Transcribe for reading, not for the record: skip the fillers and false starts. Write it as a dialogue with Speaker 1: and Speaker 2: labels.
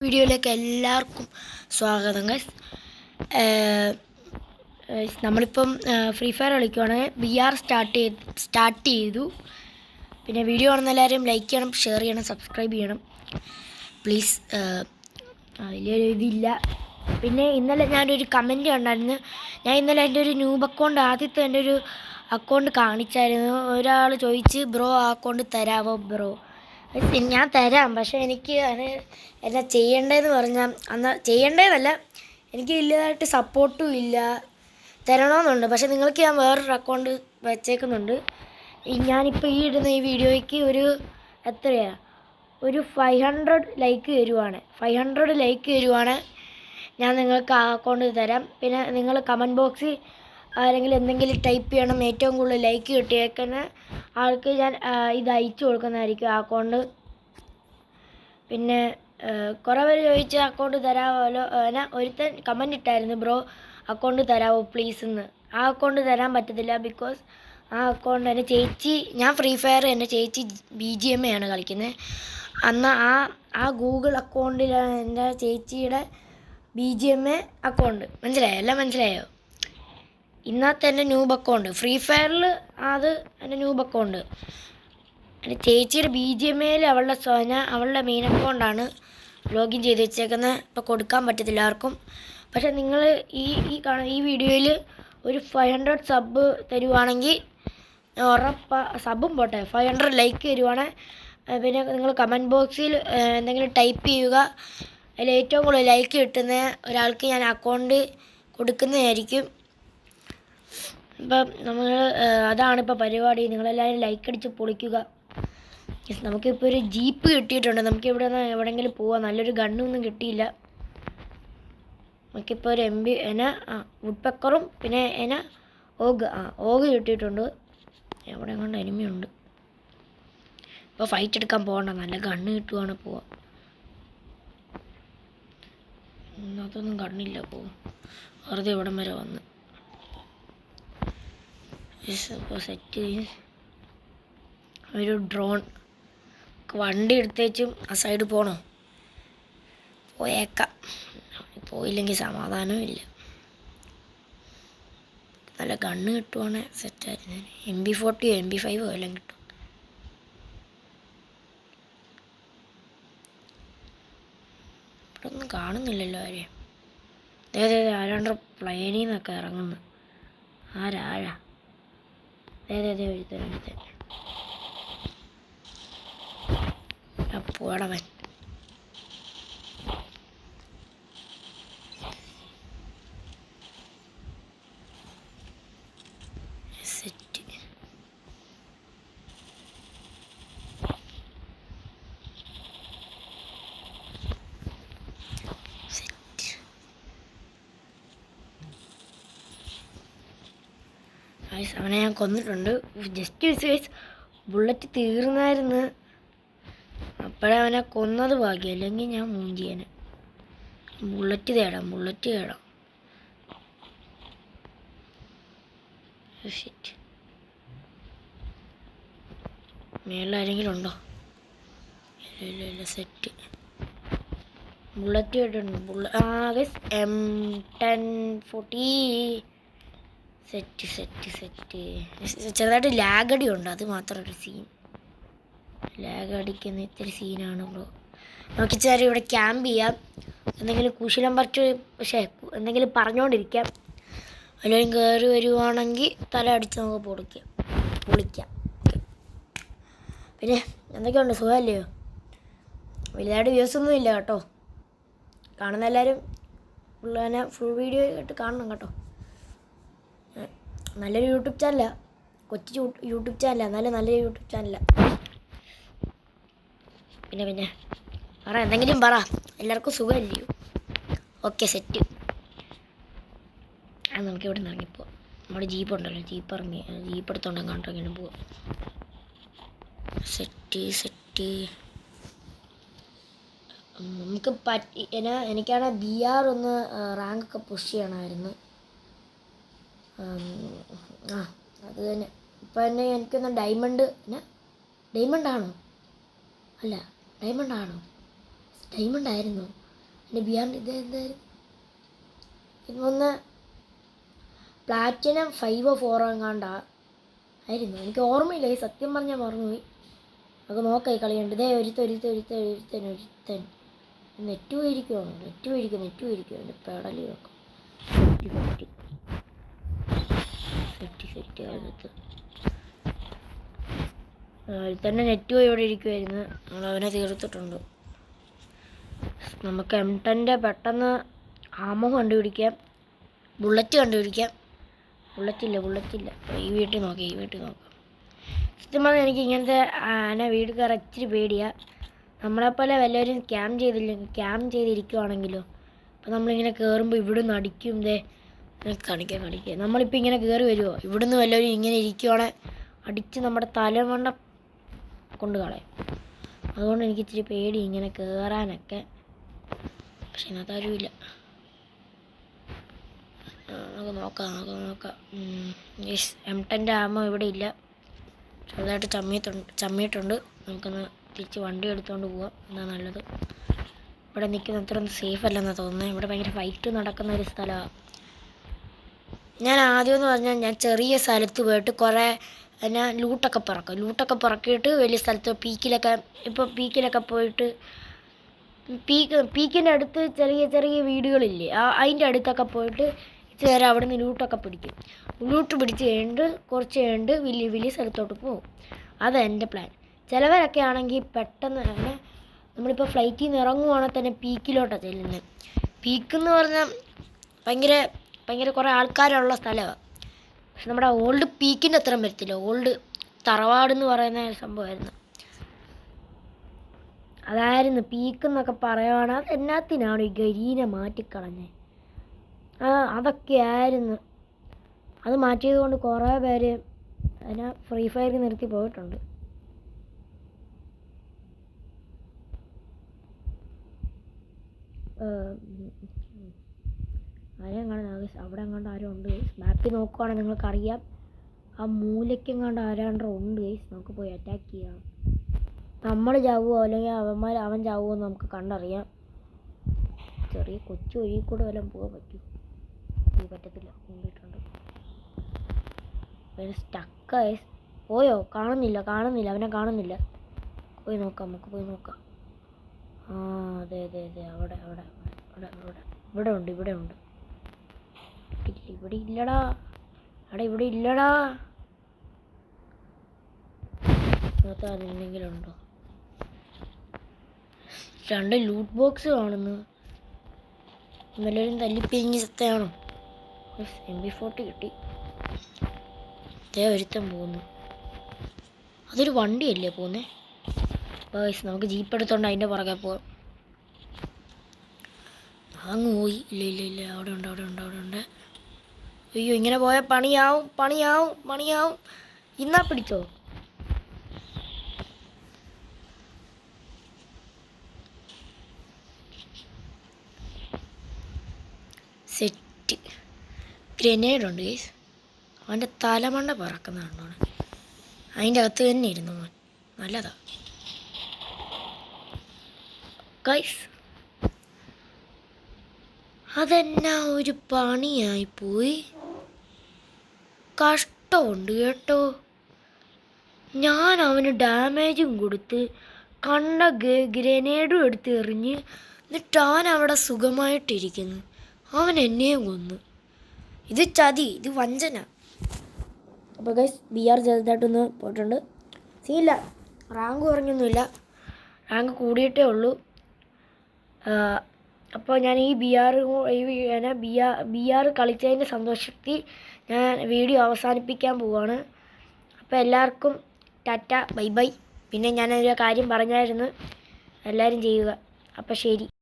Speaker 1: വീഡിയോയിലേക്ക് എല്ലാവർക്കും സ്വാഗതം ഗൈസ്. നമ്മളിപ്പം ഫ്രീ ഫയർ കളിക്കുവാണ്. VR സ്റ്റാർട്ട് ചെയ്തു. പിന്നെ വീഡിയോ കാണുന്ന എല്ലാവരും ലൈക്ക് ചെയ്യണം, ഷെയർ ചെയ്യണം, സബ്സ്ക്രൈബ് ചെയ്യണം പ്ലീസ്. വലിയൊരു ഇതില്ല. പിന്നെ ഇന്നലെ ഞാനൊരു കമൻറ്റ് കണ്ടായിരുന്നു. ഞാൻ ഇന്നലെ എൻ്റെ ഒരു ന്യൂബ് അക്കൗണ്ട്, ആദ്യത്തെ എൻ്റെ ഒരു അക്കൗണ്ട് കാണിച്ചായിരുന്നു. ഒരാൾ ചോദിച്ച് ബ്രോ ആ അക്കൗണ്ട് തരാമോ ബ്രോ. ഞാൻ തരാം, പക്ഷേ എനിക്ക് അത് എന്നാ ചെയ്യേണ്ടതെന്ന് പറഞ്ഞാൽ ചെയ്യേണ്ടതെന്നല്ല, എനിക്ക് വലിയതായിട്ട് സപ്പോർട്ടും ഇല്ല. തരണമെന്നുണ്ട്, പക്ഷേ നിങ്ങൾക്ക് ഞാൻ വേറൊരു അക്കൗണ്ട് വെച്ചേക്കുന്നുണ്ട്. ഞാനിപ്പോൾ ഈ ഇടുന്ന ഈ വീഡിയോയ്ക്ക് എത്രയാണ് ഒരു 500 ലൈക്ക് തരുവാണ്. 500 ലൈക്ക് തരുവാണ്, ഞാൻ നിങ്ങൾക്ക് ആ അക്കൗണ്ട് തരാം. പിന്നെ നിങ്ങൾ കമൻറ്റ് ബോക്സിൽ ആരെങ്കിലും എന്തെങ്കിലും ടൈപ്പ് ചെയ്യണം. ഏറ്റവും കൂടുതൽ ലൈക്ക് കിട്ടിയേക്കുന്ന ആൾക്ക് ഞാൻ ഇത് അയച്ചു കൊടുക്കുന്നതായിരിക്കും, ആ അക്കൗണ്ട്. പിന്നെ കുറേ പേര് ചോദിച്ച അക്കൗണ്ട് തരാമല്ലോ. ഒരുത്തൻ കമൻറ്റ് ഇട്ടായിരുന്നു, ബ്രോ അക്കൗണ്ട് തരാമോ പ്ലീസ് എന്ന്. ആ അക്കൗണ്ട് തരാൻ പറ്റത്തില്ല, ബിക്കോസ് ആ അക്കൗണ്ട് എൻ്റെ ചേച്ചി, ഞാൻ ഫ്രീ ഫയർ എൻ്റെ ചേച്ചി BGM ആണ് കളിക്കുന്നത്. അന്ന് ആ ഗൂഗിൾ അക്കൗണ്ടിലാണ് എൻ്റെ ചേച്ചിയുടെ BGM അക്കൗണ്ട്. എല്ലാം മനസ്സിലായോ? ഇന്നത്തെ എൻ്റെ ന്യൂബ് അക്കൗണ്ട് ഫ്രീ ഫയറിൽ, അത് എൻ്റെ ന്യൂബ് അക്കൗണ്ട്. എൻ്റെ ചേച്ചിയുടെ BGM അവളുടെ മെയിൻ അക്കൗണ്ടാണ് ലോഗിൻ ചെയ്ത് വെച്ചേക്കുന്നത്. ഇപ്പോൾ കൊടുക്കാൻ പറ്റത്തില്ല ആർക്കും. പക്ഷേ നിങ്ങൾ ഈ വീഡിയോയിൽ ഒരു 500 സബ് തരുവാണെങ്കിൽ സബും പോട്ടെ, 500 ലൈക്ക് തരുവാണെങ്കിൽ പിന്നെ നിങ്ങൾ കമൻറ്റ് ബോക്സിൽ എന്തെങ്കിലും ടൈപ്പ് ചെയ്യുക. അതിൽ ഏറ്റവും കൂടുതൽ ലൈക്ക് കിട്ടുന്ന ഒരാൾക്ക് ഞാൻ അക്കൗണ്ട് കൊടുക്കുന്നതായിരിക്കും. ഇപ്പം അതാണിപ്പോൾ പരിപാടി. നിങ്ങളെല്ലാവരും ലൈക്ക് അടിച്ച് പൊളിക്കുക. നമുക്കിപ്പോൾ ഒരു ജീപ്പ് കിട്ടിയിട്ടുണ്ട്. നമുക്കിവിടെ നിന്ന് എവിടെയെങ്കിലും പോവാം. നല്ലൊരു ഗണ്ണൊന്നും കിട്ടിയില്ല. നമുക്കിപ്പോൾ ഒരു MB വുഡ്പെക്കറും പിന്നെ ഓഗ് കിട്ടിയിട്ടുണ്ട്. എവിടെ കൊണ്ട് എനിമിയുണ്ട്. ഇപ്പോൾ ഫൈറ്റ് എടുക്കാൻ പോകണ്ട, നല്ല ഗണ്ണ് കിട്ടുവാണ് പോവാം. അതൊന്നും കണ്ണില്ല, പോവും വെറുതെ ഇവിടം വരെ വന്ന്. ഇപ്പോൾ സെറ്റ് ഒരു ഡ്രോൺ വണ്ടി എടുത്തേച്ചും ആ സൈഡ് പോകണോ? പോയേക്കാം. പോയില്ലെങ്കിൽ സമാധാനവും ഇല്ല. നല്ല ഗണ്ണ് കിട്ടുവാണെങ്കിൽ സെറ്റായിരുന്നു. MP40 MP5 എല്ലാം കിട്ടും. ഇവിടെ ഒന്നും കാണുന്നില്ലല്ലോ ആരെയും. അതെ ആരാണ്ട് പ്ലെയിനിൽ നിന്നൊക്കെ ഇറങ്ങുന്നു. ആരാ ഒരുത്തൻ പോടവൻ. സെറ്റ് അവനെ ഞാൻ കൊന്നിട്ടുണ്ട്. Just bullet തീർന്നായിരുന്നു. അപ്പോഴേ അവനെ കൊന്നത് ഭാഗ്യം, അല്ലെങ്കിൽ ഞാൻ മൂഞ്ചിയനെ. ബുള്ളറ്റ് തേടാം. മേളിലാരെങ്കിലും ഉണ്ടോ? ഇല്ല. സെറ്റ് ബുള്ളറ്റ് കേട്ടിട്ടുണ്ട്. M1040 set. ചെറുതായിട്ട് ലാഗടി ഉണ്ട്, അത് മാത്രം ഒരു സീൻ. ലാഗടിക്കുന്ന ഇത്തിരി സീനാണ് ബ്രോ. നോക്കിച്ചാൽ ഇവിടെ ക്യാമ്പ് ചെയ്യാം. എന്തെങ്കിലും കുശലം എന്തെങ്കിലും പറഞ്ഞുകൊണ്ടിരിക്കാം. എല്ലാവരും കയറി വരുവാണെങ്കിൽ തല അടിച്ച് നമുക്ക് പൊളിക്കാം. പിന്നെ എന്തൊക്കെയുണ്ട്, സുഖമല്ലയോ? വലുതായിട്ട് വ്യൂസൊന്നും ഇല്ല കേട്ടോ. കാണുന്ന എല്ലാവരും ഫുൾ വീഡിയോ ആയിട്ട് കാണണം കേട്ടോ. നല്ലൊരു യൂട്യൂബ് ചാനലാണ്, കൊച്ചു യൂട്യൂബ് ചാനലാണ്, എന്നാലും നല്ലൊരു യൂട്യൂബ് ചാനലാണ്. പിന്നെ എന്തെങ്കിലും പറ. എല്ലാവർക്കും സുഖമല്ലയോ? Okay set. നമുക്കിവിടെ നിന്ന് ഇറങ്ങിപ്പോവാം. നമ്മുടെ ജീപ്പ് ഉണ്ടല്ലോ, ജീപ്പ് എടുത്തോണ്ട് അങ്ങോട്ടെങ്കിലും പോവാം. സെറ്റ് നമുക്ക് എനിക്കാണ് BR ഒന്ന് റാങ്കൊക്കെ പുഷ് ചെയ്യണമായിരുന്നു. അത് തന്നെ. ഇപ്പം തന്നെ എനിക്കൊന്ന് ഡയമണ്ട് ആണോ? ഡയമണ്ട് ആയിരുന്നു. എൻ്റെ ബിയാറിൻ്റെ ഇത് എന്തായിരുന്നു ഇതൊന്ന് പ്ലാറ്റിനം 5 or 4 എങ്ങാണ്ടാ ആയിരുന്നു. എനിക്ക് ഓർമ്മയില്ല, ഈ സത്യം പറഞ്ഞാൽ മറന്നുപോയി. നമുക്ക് നോക്കാം കളിയുണ്ട്. ഇതേ ഒരുത്തൻ നെറ്റ് പോയിരിക്കുവാണ്. നെറ്റ് പോയിരിക്കുവാണ്. എൻ്റെ പെടലി നോക്കാം. സെറ്റ് അതിനകത്ത് തന്നെ നെറ്റ് പോയി ഇവിടെ ഇരിക്കുമായിരുന്നു. നമ്മളവനെ തീർത്തിട്ടുണ്ട്. നമുക്ക് M10 പെട്ടെന്ന് ആമോ കണ്ടുപിടിക്കാം, ബുള്ളറ്റ് കണ്ടുപിടിക്കാം. ബുള്ളറ്റില്ല. ഈ വീട്ടിൽ നോക്കാം. സത്യം പറഞ്ഞാൽ എനിക്ക് ഇങ്ങനത്തെ വീട് കയറാൻ ഇച്ചിരി പേടിയാണ്. നമ്മളെപ്പോലെ വല്ലവരും ക്യാം ചെയ്തിരിക്കുവാണെങ്കിലോ, അപ്പോൾ നമ്മളിങ്ങനെ കയറുമ്പോൾ ഇവിടുന്ന് അടിക്കും. കാണിക്കാം. നമ്മളിപ്പോൾ ഇങ്ങനെ കയറി വരുമോ, ഇവിടുന്ന് വല്ലവരും ഇങ്ങനെ ഇരിക്കുവാണെ അടിച്ച് നമ്മുടെ തലമണ്ട കൊണ്ട് കളയും. അതുകൊണ്ട് എനിക്ക് ഇച്ചിരി പേടി ഇങ്ങനെ കയറാനൊക്കെ. പക്ഷെ ഇന്നത്തെ ആരുമില്ല. നമുക്ക് നോക്കാം. M10 ആമോ ഇവിടെ ഇല്ല. ചെറുതായിട്ട് ചമ്മിയിട്ടുണ്ട്. നമുക്കൊന്ന് തിരിച്ച് വണ്ടി എടുത്തുകൊണ്ട് പോവാം. എന്നാ നല്ലത്. ഇവിടെ നിൽക്കുന്ന അത്രയൊന്നും സേഫ് അല്ലെന്നാണ് തോന്നുന്നത്. ഇവിടെ ഭയങ്കര ഫൈറ്റ് നടക്കുന്ന ഒരു സ്ഥലമാണ്. ഞാൻ ആദ്യമെന്ന് പറഞ്ഞാൽ ഞാൻ ചെറിയ സ്ഥലത്ത് പോയിട്ട് കുറേ ലൂട്ടൊക്കെ പറക്കിയിട്ട് വലിയ സ്ഥലത്ത് പീക്കിലൊക്കെ പോയിട്ട് പീക്കിൻ്റെ അടുത്ത് ചെറിയ വീടുകളില്ലേ, അതിൻ്റെ അടുത്തൊക്കെ പോയിട്ട് ഇച്ചിരി അവിടെ നിന്ന് ലൂട്ടൊക്കെ പിടിക്കും. ലൂട്ട് പിടിച്ച് കുറച്ച് കഴിഞ്ഞിട്ട് വലിയ സ്ഥലത്തോട്ട് പോകും. അതാണ് എൻ്റെ പ്ലാൻ. ചിലവരൊക്കെ ആണെങ്കിൽ പെട്ടെന്ന് തന്നെ നമ്മളിപ്പോൾ ഫ്ലൈറ്റിൽ നിന്ന് ഇറങ്ങുവാണെങ്കിൽ തന്നെ പീക്കിലോട്ടാണ് ചെല്ലുന്നത്. പീക്കെന്ന് പറഞ്ഞാൽ ഭയങ്കര കുറേ ആൾക്കാരുള്ള സ്ഥലമാണ്. പക്ഷെ നമ്മുടെ ഓൾഡ് പീക്കിൻ്റെ അത്രയും വരത്തില്ല. ഓൾഡ് തറവാടെന്ന് പറയുന്ന സംഭവമായിരുന്നു. അതായിരുന്നു പീക്കെന്നൊക്കെ പറയുവാണ്. അത് എന്നാത്തിനാണ് ഈ ഗരീനെ മാറ്റിക്കളഞ്ഞത്? അതൊക്കെയായിരുന്നു. അത് മാറ്റിയത് കൊണ്ട് കുറേ പേര് ഫ്രീ ഫയർ നിർത്തി പോയിട്ടുണ്ട്. അവിടെ എങ്ങാണ്ട് ആരോ ഉണ്ട്. മാപ്പിൽ നോക്കുവാണെങ്കിൽ നിങ്ങൾക്കറിയാം. ആ മൂലയ്ക്കെങ്ങാണ്ട് ആരാണ്ടോ ഉണ്ട്. നമുക്ക് പോയി അറ്റാക്ക് ചെയ്യാം. നമ്മൾ ചാവുമോ അല്ലെങ്കിൽ അവൻ ചാവുമോ എന്ന് നമുക്ക് കണ്ടറിയാം. ചെറിയ കൊച്ചു വഴി കൂടെ വല്ലതും പോകാൻ പറ്റും. പറ്റത്തില്ല. കൊണ്ടിട്ടുണ്ട്. സ്റ്റക്ക് പോയോ? കാണുന്നില്ല. അവനെ കാണുന്നില്ല. നമുക്ക് പോയി നോക്കാം. അതെ. അവിടെ ഉണ്ട്. ഇവിടെ ഇല്ലടാ. എന്തെങ്കിലും ഉണ്ടോ? 2 ലൂട്ട് ബോക്സ് കാണുന്നു. എല്ലാവരും തല്ലിപ്പിരിഞ്ഞ് സത്തയാണോ? MP40 കിട്ടി. ഒരുത്തൻ പോകുന്നു. അതൊരു വണ്ടിയല്ലേ പോകുന്നേ? നമുക്ക് ജീപ്പ് എടുത്തോണ്ട് അതിൻ്റെ പുറകെ പോവാം. അങ്ങ് പോയി. ഇല്ല. അവിടെ ഉണ്ട്. അയ്യോ, ഇങ്ങനെ പോയാൽ പണിയാവും. ഇന്നാ പിടിച്ചോ. സെറ്റ് ഗ്രനേഡ് ഉണ്ട് ഗൈസ്. അവൻ്റെ തലമണ്ട പറക്കുന്നതാണ്. അതിൻ്റെ അകത്ത് തന്നെ ഇരുന്നു മോൻ. നല്ലതാ ഗൈസ്. അതെന്നാ ഒരു പണിയായിപ്പോയി. കഷ്ടമുണ്ട് കേട്ടോ. ഞാൻ അവന് ഡാമേജും കൊടുത്ത് കണ്ട ഗ്രനേഡും എടുത്ത് എറിഞ്ഞ് എന്നിട്ട് അവൻ അവിടെ സുഖമായിട്ടിരിക്കുന്നു. അവൻ എന്നെയും കൊന്നു. ഇത് ചതി, ഇത് വഞ്ചന. അപ്പോൾ ഗൈസ് BR ചെറുതായിട്ടൊന്ന് പോയിട്ടുണ്ട്. സീനില്ല, റാങ്ക് കുറഞ്ഞൊന്നുമില്ല, റാങ്ക് കൂടിയിട്ടേ ഉള്ളൂ. അപ്പോൾ ഞാൻ ഈ BR കളിച്ചതിൻ്റെ സന്തോഷത്തിൽ ഞാൻ വീഡിയോ അവസാനിപ്പിക്കാൻ പോവുകയാണ്. അപ്പോൾ എല്ലാവർക്കും ടാറ്റ, ബൈ. പിന്നെ ഞാനൊരു കാര്യം പറഞ്ഞായിരുന്നു, എല്ലാവരും ചെയ്യുക. അപ്പോൾ ശരി.